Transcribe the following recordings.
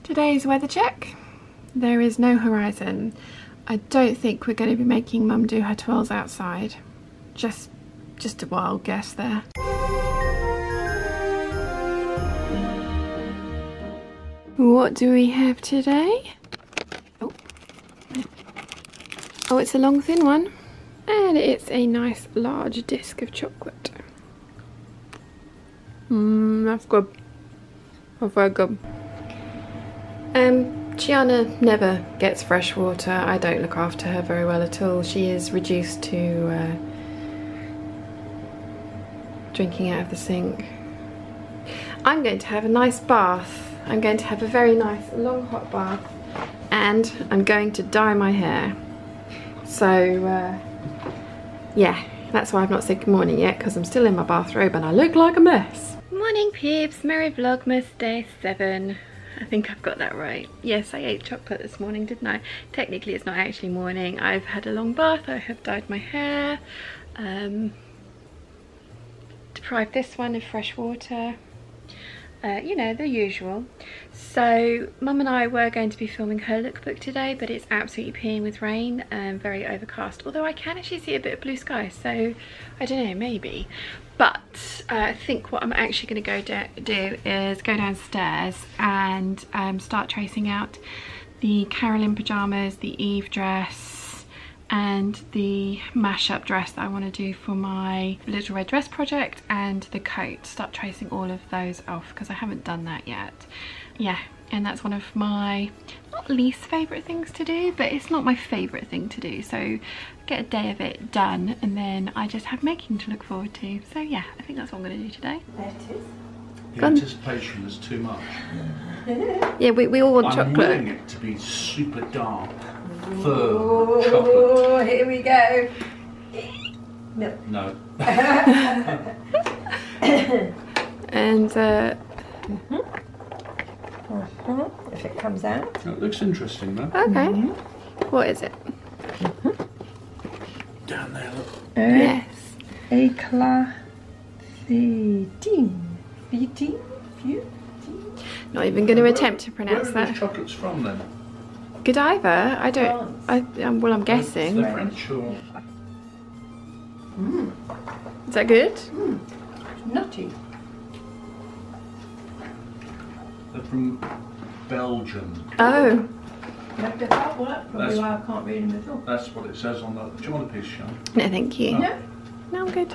Today's weather check. There is no horizon. I don't think we're going to be making Mum do her twirls outside. Just a wild guess there. What do we have today? Oh, it's a long thin one. And it's a nice large disc of chocolate. That's good. That's very good. Gianna never gets fresh water. I don't look after her very well at all. She is reduced to drinking out of the sink. I'm going to have a nice bath. I'm going to have a very nice long hot bath, and I'm going to dye my hair. So yeah, that's why I've not said good morning yet, because I'm still in my bathrobe and I look like a mess. Morning peeps, Merry Vlogmas day 7. I think I've got that right. Yes, I ate chocolate this morning, didn't I? Technically it's not actually morning. I've had a long bath, I have dyed my hair, deprived this one of fresh water. You know, the usual. So Mum and I were going to be filming her lookbook today, but it's absolutely peeing with rain and very overcast, although I can actually see a bit of blue sky, so I don't know, maybe. But I think what I'm actually going to do is go downstairs and start tracing out the Carolyn pyjamas, the Eve dress, and the mashup dress that I want to do for my Little Red Dress project, and the coat. Start tracing all of those off because I haven't done that yet. Yeah, and that's one of my not least favourite things to do, but it's not my favourite thing to do. So get a day of it done and then I just have making to look forward to. So yeah, I think that's what I'm going to do today. There it is. The anticipation is too much. Yeah, we all want chocolate. I'm willing it to be super dark, firm Oh, chocolate. here we go. No. No. And if it comes out. It looks interesting though. okay. What is it? Down there, look. Yes. Éclat Not even going to attempt to pronounce Where are that. these chocolates from then? Godiva? I don't. Well, I'm guessing. They're French or? Is that good? Nutty. They're from Belgium. Oh. Maybe that work. Probably That's- why I can't read them at all. That's what it says on the. Do you want a piece, Sean? No, thank you. No. No, I'm good.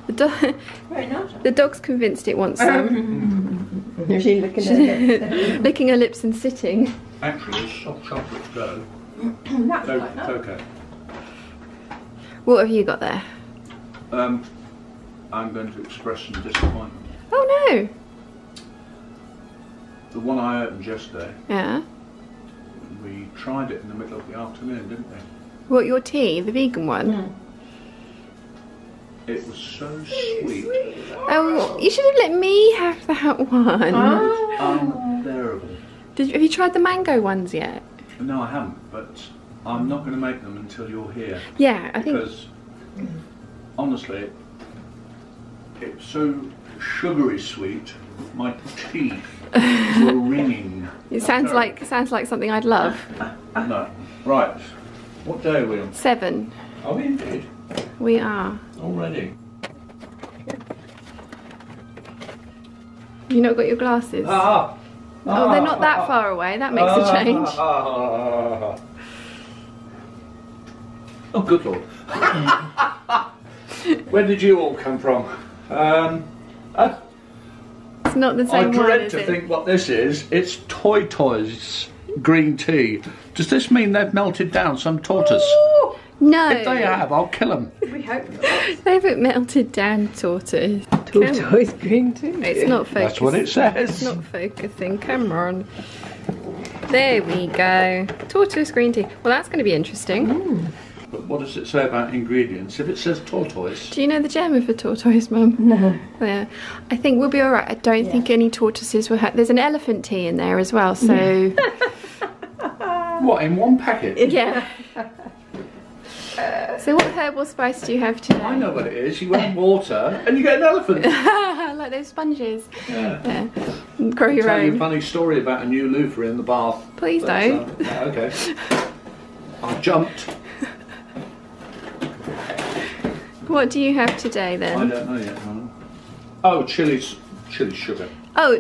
Very nice. The dog's convinced it wants some. She's looking at it. Licking her lips and sitting. Actually, as soft chocolates go, That's so quite it's nice. okay. What have you got there? I'm going to express some disappointment. Oh no. The one I opened yesterday, Yeah. we tried it in the middle of the afternoon, didn't we? What, your tea? The vegan one? It was so sweet. Oh, you should have let me have that one. Unbearable. Have you tried the mango ones yet? No, I haven't, but I'm not going to make them until you're here. Yeah, I think. Because, honestly, it's so sugary sweet, my teeth were ringing. It sounds like something I'd love. No. Right. What day are we on? 7. Are we indeed? We are. Already? You not got your glasses? Ah! Oh, they're not that far away. That makes a change. Oh, good lord. Where did you all come from? It's not the I same one, dread is to it? think what this is. It's Toys green tea. Does this mean they've melted down some tortoise? No. If they have, I'll kill them. We hope not. They haven't melted down tortoise. Tortoise green tea. It's not focusing. That's what it says. It's not focusing. Come on. There we go. Tortoise green tea. Well, that's going to be interesting. But what does it say about ingredients? If it says tortoise, Do you know the German for tortoise, Mum? No. Yeah. I think we'll be alright. I don't think any tortoises were hurt. There's an elephant tea in there as well, so... what, in one packet? yeah. So what herbal spice do you have today? I know what it is. You add water and you get an elephant. I those sponges. Yeah. Grow your Tell you a own. funny story about a new loofah in the bath. Please don't. Okay. I jumped. What do you have today then? I don't know yet. Helen. Oh, chili sugar. Oh,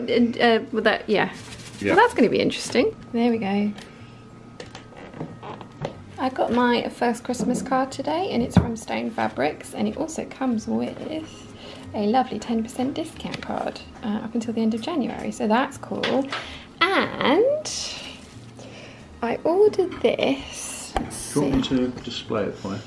well that, yeah. Yeah. Well, that's going to be interesting. There we go. I got my first Christmas card today, and it's from Stone Fabrics, and it also comes with a lovely 10% discount card up until the end of January, so that's cool. And I ordered this. Let's Do you want see. me to display it for you?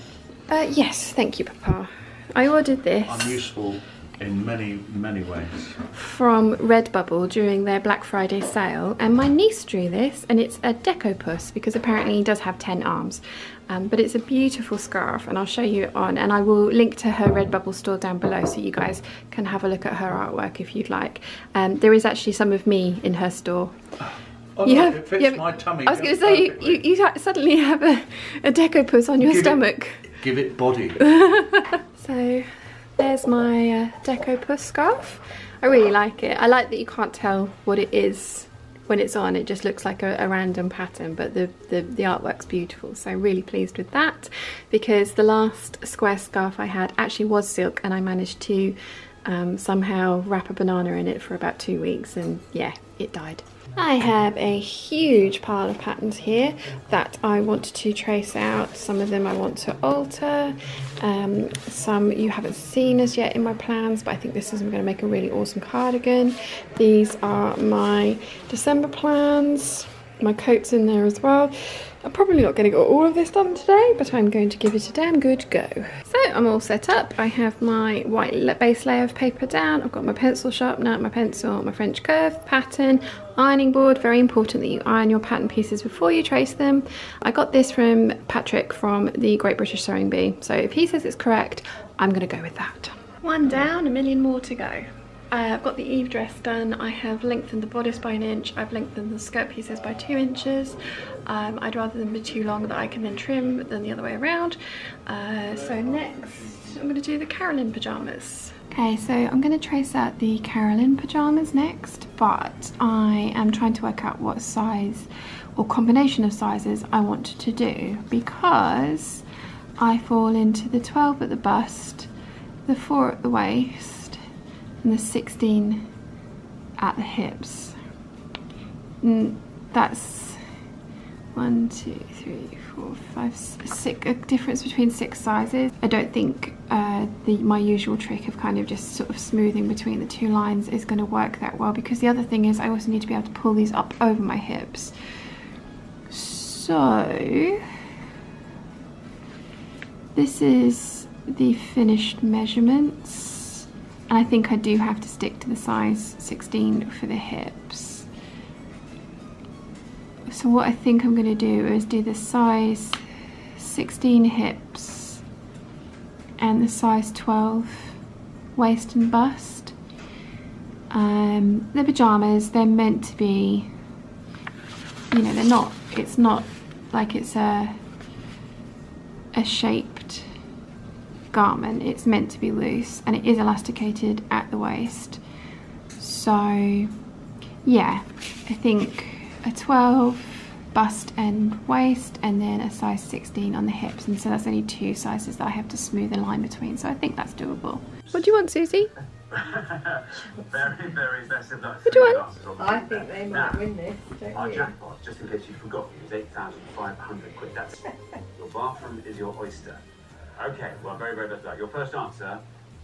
Yes, thank you, Papa. I ordered this. I'm useful in many, many ways. From Redbubble during their Black Friday sale, and my niece drew this, and it's a decopus because apparently he does have 10 arms, but it's a beautiful scarf, and I'll show you it on, and I will link to her Redbubble store down below so you guys can have a look at her artwork if you'd like. There is actually some of me in her store. Oh, You look, have- it fits you have- my tummy. I was going to say you suddenly have a decopus on your stomach. Give it body. So there's my decopus scarf. I really like it. I like that you can't tell what it is when it's on. It just looks like a random pattern, but the artwork's beautiful. So really pleased with that, because the last square scarf I had actually was silk, and I managed to somehow wrap a banana in it for about 2 weeks, and yeah, it died. I have a huge pile of patterns here that I want to trace out. Some of them I want to alter. Some you haven't seen as yet in my plans, but I think this is going to make a really awesome cardigan. These are my December plans. My coat's in there as well. I'm probably not going to get all of this done today, but I'm going to give it a damn good go. So I'm all set up. I have my white base layer of paper down. I've got my pencil sharpener, my pencil, my French curve, pattern, ironing board. Very important that you iron your pattern pieces before you trace them. I got this from Patrick from the Great British Sewing Bee. So if he says it's correct, I'm going to go with that. One down, a million more to go. I've got the Eve dress done. I have lengthened the bodice by 1 inch. I've lengthened the skirt pieces by 2 inches. I'd rather them be too long that I can then trim than the other way around. So next, I'm going to do the Carolyn pyjamas. Okay, so I'm going to trace out the Carolyn pyjamas next, but I am trying to work out what size or combination of sizes I want to do, because I fall into the 12 at the bust, the 4 at the waist, and the 16 at the hips. That's 1, 2, 3, 4, 5, 6, a difference between 6 sizes. I don't think my usual trick of kind of just sort of smoothing between the 2 lines is going to work that well, because the other thing is I also need to be able to pull these up over my hips. So this is the finished measurements. And I think I do have to stick to the size 16 for the hips. So what I think I'm going to do is do the size 16 hips and the size 12 waist and bust. The pyjamas, they're meant to be, you know, it's not like it's a shaped garment. It's meant to be loose, and it is elasticated at the waist. So yeah, I think a 12 bust and waist, and then a size 16 on the hips, and so that's only 2 sizes that I have to smooth the line between, so I think that's doable. What do you want, Susie? Very, very best of luck. What do you want? I think they might win this, Our don't you? jackpot, just in case you forgot, is 8,500 quid. That's your bathroom is your oyster. Okay, well, very, very best of luck. Your first answer,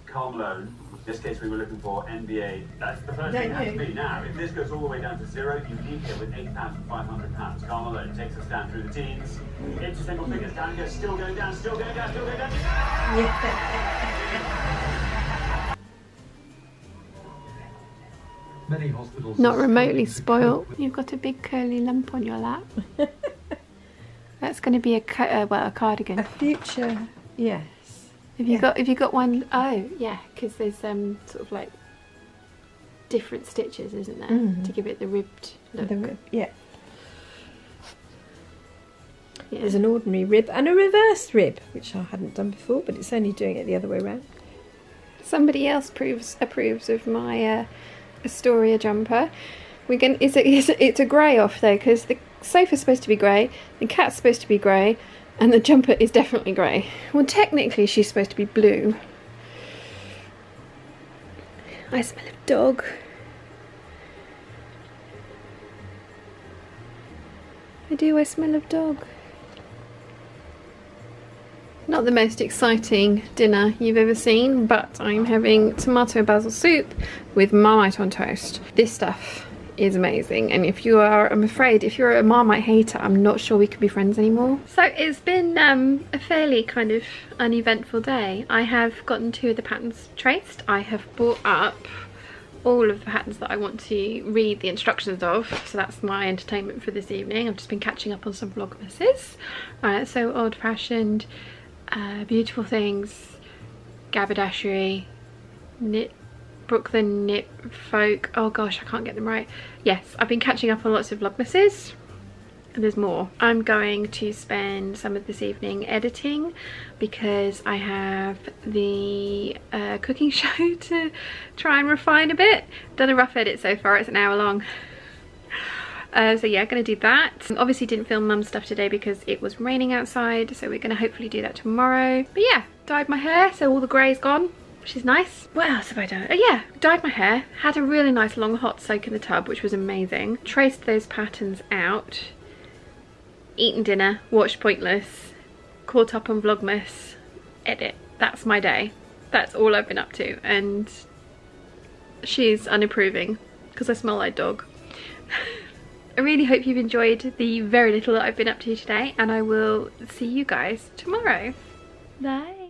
Karl Malone. In this case, we were looking for NBA. That's the first thing it has to be. Now, if this goes all the way down to 0, you leave here with £8,500. Karl Malone takes us down through the teens. Into single figures, down goes, still going down, still going down, still going down. Many hospitals. Not remotely spoiled. You've got a big curly lump on your lap. That's going to be a cardigan. A future, yes. Have you got one? Oh yeah, because there's sort of like different stitches, isn't there, to give it the ribbed look. Yeah. There's an ordinary rib and a reverse rib, which I hadn't done before, but it's only doing it the other way around. Somebody else approves of my Astoria jumper. It's a grey off though, because the sofa's supposed to be grey, the cat's supposed to be grey, and the jumper is definitely grey. Well, technically she's supposed to be blue. I smell of dog. I smell of dog. Not the most exciting dinner you've ever seen, but I'm having tomato and basil soup with Marmite on toast. This stuff is amazing, and I'm afraid if you're a Marmite hater, I'm not sure we could be friends anymore. So it's been a fairly kind of uneventful day. I have gotten 2 of the patterns traced. I have bought up all of the patterns that I want to read the instructions of, so that's my entertainment for this evening. I've just been catching up on some Vlogmases. So Old Fashioned, Beautiful Things, Gabardashery, Brooklyn Knit Folk. Oh gosh, I can't get them right. Yes, I've been catching up on lots of Vlogmases. And there's more. I'm going to spend some of this evening editing because I have the cooking show to try and refine a bit. Done a rough edit so far, it's an hour long. So yeah, gonna do that. Obviously didn't film mum's stuff today because it was raining outside, so we're gonna hopefully do that tomorrow. But yeah, dyed my hair so all the grey's gone, which is nice. What else have I done? Oh yeah, dyed my hair, had a really nice long hot soak in the tub, which was amazing. Traced those patterns out, eaten dinner, watched Pointless, caught up on Vlogmas, edit. That's my day. That's all I've been up to, and she's unapproving because I smell like dog. I really hope you've enjoyed the very little that I've been up to today, and I will see you guys tomorrow. Bye.